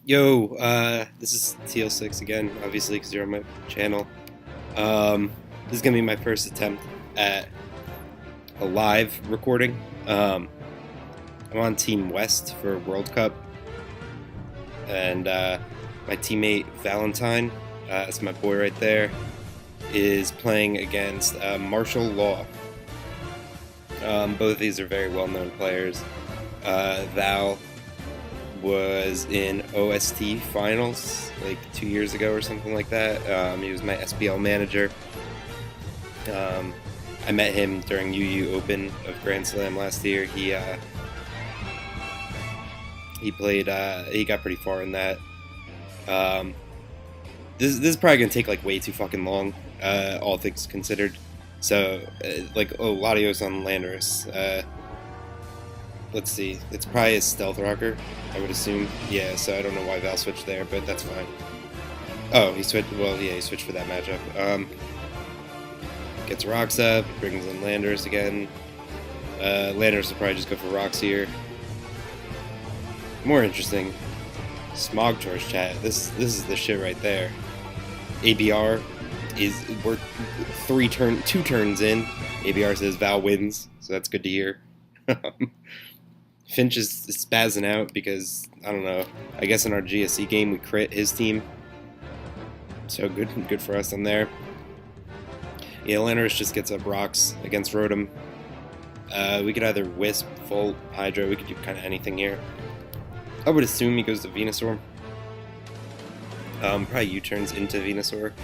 Yo, this is TL6 again, obviously, because you're on my channel. This is going to be my first attempt at a live recording. I'm on Team West for World Cup, and my teammate Valentine, that's my boy right there, is playing against Martial Law. Both of these are very well-known players. Val was in OST finals like 2 years ago or something like that. He was my SPL manager. I met him during UU Open of Grand Slam last year. He played. He got pretty far in that. This is probably gonna take like way too fucking long, all things considered. So Latios on Landorus. Let's see. It's probably a stealth rocker, I would assume. Yeah, so I don't know why Val switched there, but that's fine. Oh, he switched. Well, yeah, he switched for that matchup. Gets rocks up, brings in Landers again. Landers will probably just go for rocks here. More interesting. Smog Torch chat. This is the shit right there. ABR we're 2 turns in. ABR says Val wins, so that's good to hear. Finch is spazzing out because, I don't know, I guess in our GSC game we crit his team. So good for us on there. Yeah, Landorus just gets up rocks against Rotom. We could either Wisp, Volt, Hydra, we could do kind of anything here. I would assume he goes to Venusaur. Probably U-turns into Venusaur.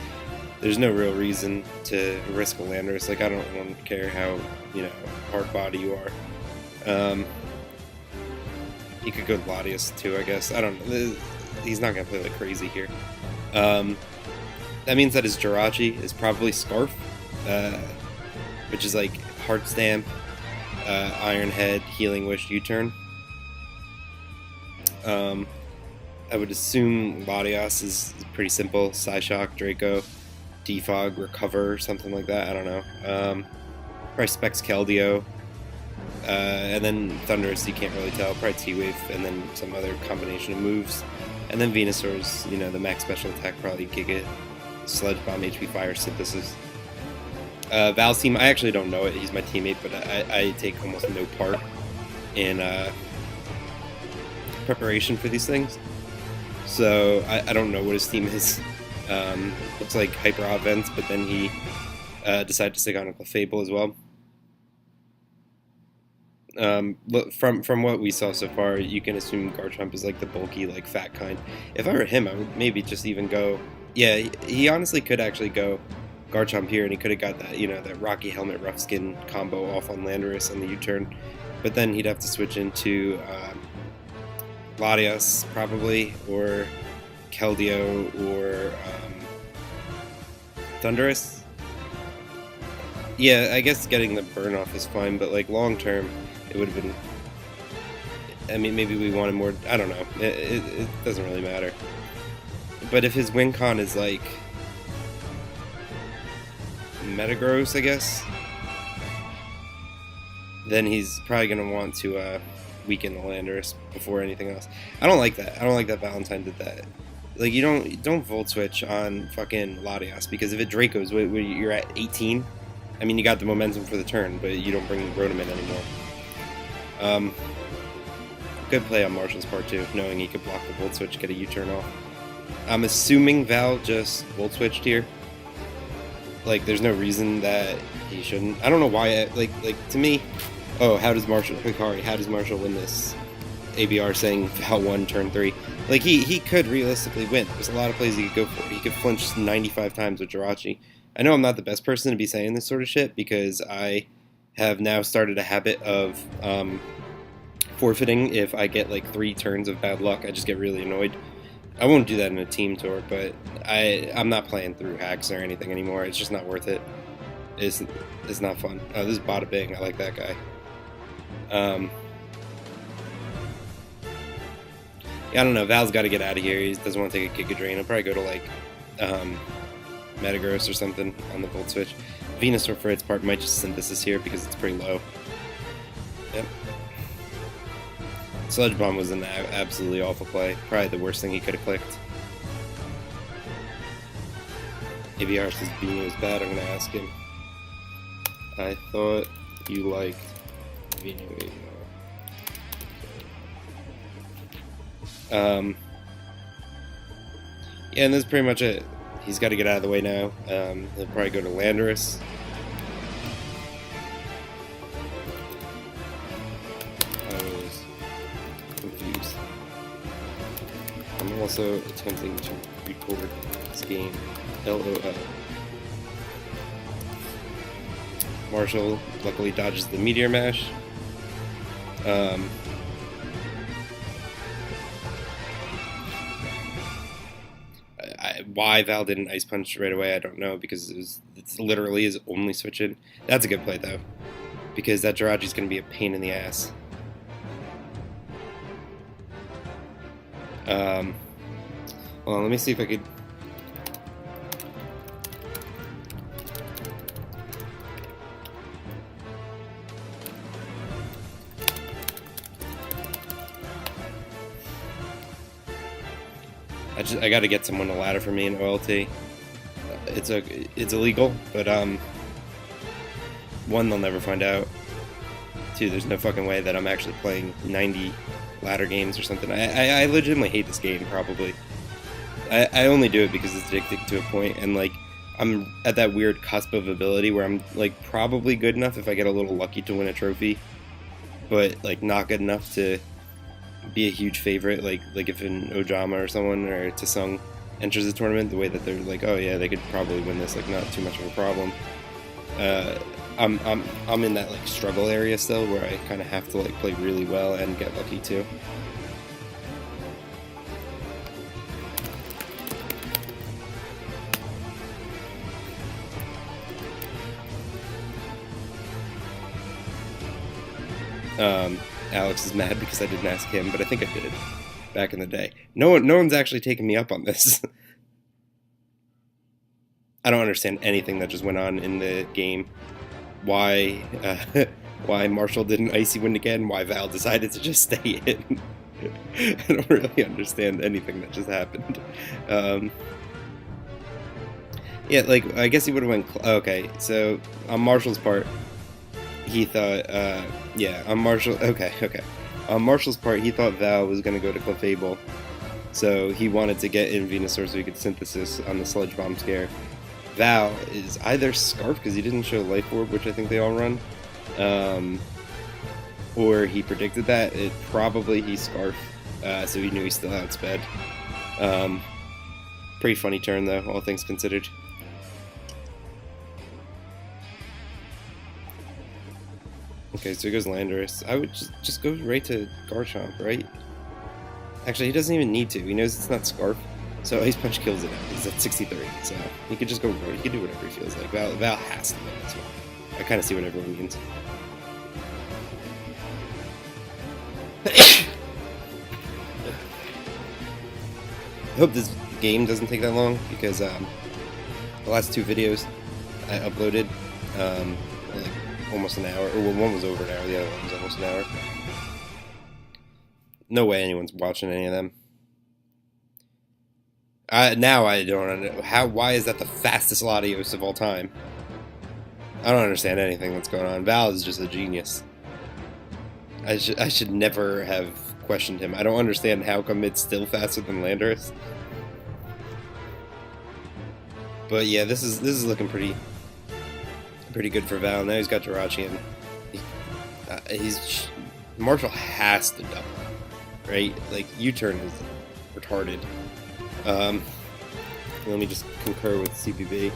There's no real reason to risk a Landorus. Like, I don't care how, hard body you are. He could go Latios too, I guess. I don't know. He's not going to play like crazy here. That means that his Jirachi is probably Scarf, which is like Heart Stamp, Iron Head, Healing Wish, U-turn. I would assume Latios is pretty simple. Psyshock, Draco, Defog, Recover, something like that. I don't know. Probably Specs Keldeo. And then Thunderous, you can't really tell. Probably T-Wave, and then some other combination of moves. And then Venusaur's, the max special attack, probably Giga, Sludge Bomb, HP Fire, Synthesis. Val's team, I actually don't know it. He's my teammate, but I take almost no part in preparation for these things. So I don't know what his team is. Looks like Hyper Offense, but then he decided to stick on a Clefable as well. From what we saw so far, you can assume Garchomp is like the bulky, like fat kind. If I were him, I would maybe just even go. Yeah, he honestly could actually go Garchomp here, and he could have got that, that Rocky Helmet Rough Skin combo off on Landorus on the U-turn. But then he'd have to switch into Latios probably, or Keldeo, or Thunderous. Yeah, I guess getting the burn off is fine, but like long term, it would have been. I mean, maybe we wanted more. I don't know. It doesn't really matter. But if his win con is like Metagross, I guess, then he's probably gonna want to weaken the Landorus before anything else. I don't like that. I don't like that Valentine did that. Like, you don't Volt Switch on fucking Latios, because if it Dracos, you're at 18. I mean, you got the momentum for the turn, but you don't bring Rotom in anymore. Good play on Marshall's part too, knowing he could block the Volt Switch, get a U-turn off. I'm assuming Val just Volt Switched here. Like, there's no reason that he shouldn't. I don't know why. Like to me, how does Marshall win this? ABR saying Val won turn 3. Like, he could realistically win. There's a lot of plays he could go for. He could flinch 95 times with Jirachi. I know I'm not the best person to be saying this sort of shit, because I have now started a habit of forfeiting if I get like 3 turns of bad luck. I just get really annoyed. I won't do that in a team tour, but I'm not playing through hacks or anything anymore. It's just not worth it. It's not fun. Oh, this is Bada Bing. I like that guy. Yeah, I don't know. Val's got to get out of here. He doesn't want to take a Giga Drain. He'll probably go to like Metagross or something on the Volt Switch. Venusaur for its part might just Synthesis here because it's pretty low. Yep. Sludge Bomb was an absolutely awful play. Probably the worst thing he could have clicked. If he says Beanie was bad, I'm going to ask him. I thought you liked Beanie. Yeah, and that's pretty much it. He's got to get out of the way now. He'll probably go to Landorus. I was confused. I'm also attempting to record this game. LOL. Marshall luckily dodges the Meteor Mash. Why Val didn't Ice Punch right away, I don't know, because it's literally his only switch in. That's a good play, though, because that Jirachi's going to be a pain in the ass. Well, let me see if I could... I got to get someone to ladder for me in OLT. It's illegal, but one, they'll never find out. Two, there's no fucking way that I'm actually playing 90 ladder games or something. I legitimately hate this game. Probably. I only do it because it's addicting to a point, and like I'm at that weird cusp of ability where I'm like probably good enough if I get a little lucky to win a trophy, but like not good enough to be a huge favorite, like if an Ojama or someone or Tsung enters the tournament, the way that they're like, oh yeah, they could probably win this, like not too much of a problem. I'm in that like struggle area still, where I kind of have to like play really well and get lucky too. Alex is mad because I didn't ask him, but I think I did back in the day. No one's actually taken me up on this. I don't understand anything that just went on in the game. Why Marshall didn't icy win again? Why Val decided to just stay in? I don't really understand anything that just happened. Yeah, like I guess he would have went. Okay, so on Marshall's part, he thought, yeah, on Marshall, okay. On Marshall's part, he thought Val was going to go to Clefable, so he wanted to get in Venusaur so he could synthesis on the Sludge Bomb scare. Val is either Scarf, because he didn't show Life Orb, which I think they all run, or he predicted that. Probably he Scarf, so he knew he still outsped. Pretty funny turn, though, all things considered. Okay, so he goes Landorus. I would just go right to Garchomp, right? Actually, he doesn't even need to. He knows it's not Scarf, so Ice Punch kills it. He's at 63, so he could just go road. He could do whatever he feels like. Val has to win this one. I kind of see what everyone means. I hope this game doesn't take that long, because the last two videos I uploaded, like, almost an hour, or well, one was over an hour, the other one was almost an hour. No way anyone's watching any of them. Now I don't know why is that the fastest Latios of all time? I don't understand anything that's going on. Val is just a genius. I should never have questioned him. I don't understand how come it's still faster than Landorus. But yeah, this is looking pretty good for Val. Now he's got Jirachi, and Marshall has to double, right? Like, U-turn is retarded. Let me just concur with CBB.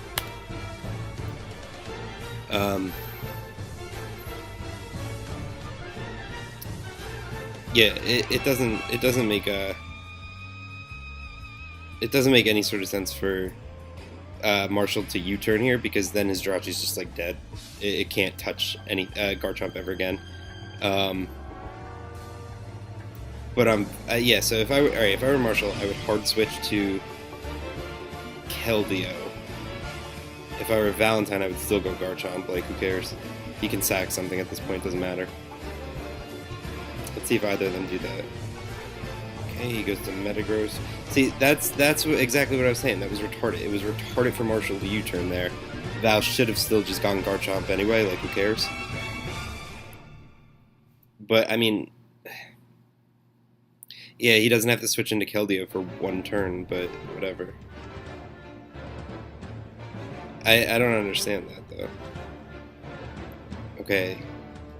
Yeah, it doesn't make any sort of sense for Marshall to U-turn here, because then his Jirachi's just like dead. It can't touch any Garchomp ever again. But yeah. So if I were Marshall, I would hard switch to Keldeo. If I were Valentine, I would still go Garchomp. Like, who cares? He can sack something at this point. Doesn't matter. Let's see if either of them do that. Okay, he goes to Metagross. See, that's exactly what I was saying. That was retarded. It was retarded for Marshall to U-turn there. Val should have still just gone Garchomp anyway. Like, who cares? But I mean, yeah, he doesn't have to switch into Keldeo for one turn. But whatever. I don't understand that though. Okay,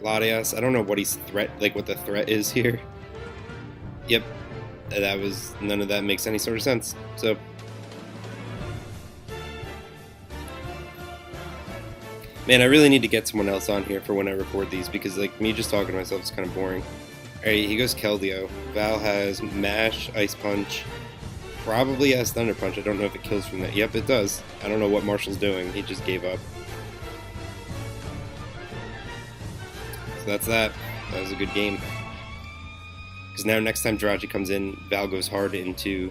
Latias. I don't know what he's what the threat is here. Yep, that was none of that makes any sort of sense. So, man, I really need to get someone else on here for when I record these because like me just talking to myself is kind of boring. All right, he goes Keldeo. Val has Mash, Ice Punch. Probably has Thunder Punch. I don't know if it kills from that. Yep, it does. I don't know what Marshall's doing. He just gave up. So that's that. That was a good game. Because now next time Jirachi comes in, Val goes hard into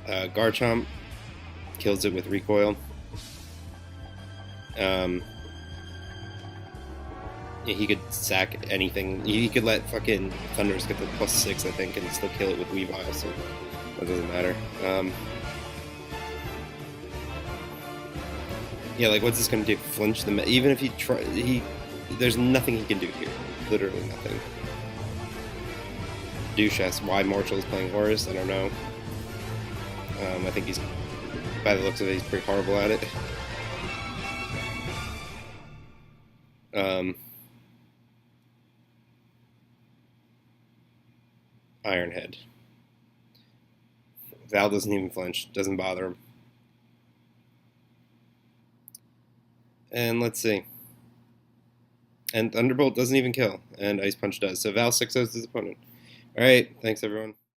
Garchomp. Kills it with Recoil. Yeah, he could sack anything. He could let fucking Thunders get the +6, I think, and still kill it with Weavile, so that doesn't matter. Yeah, like, what's this gonna do? Flinch them? Even if there's nothing he can do here. Literally nothing. Duchess, why Marshall is playing Horus, I don't know. I think he's, by the looks of it, he's pretty horrible at it. Ironhead. Val doesn't even flinch. Doesn't bother him. And let's see. And Thunderbolt doesn't even kill. And Ice Punch does. So Val 6-0s his opponent. Alright, thanks everyone.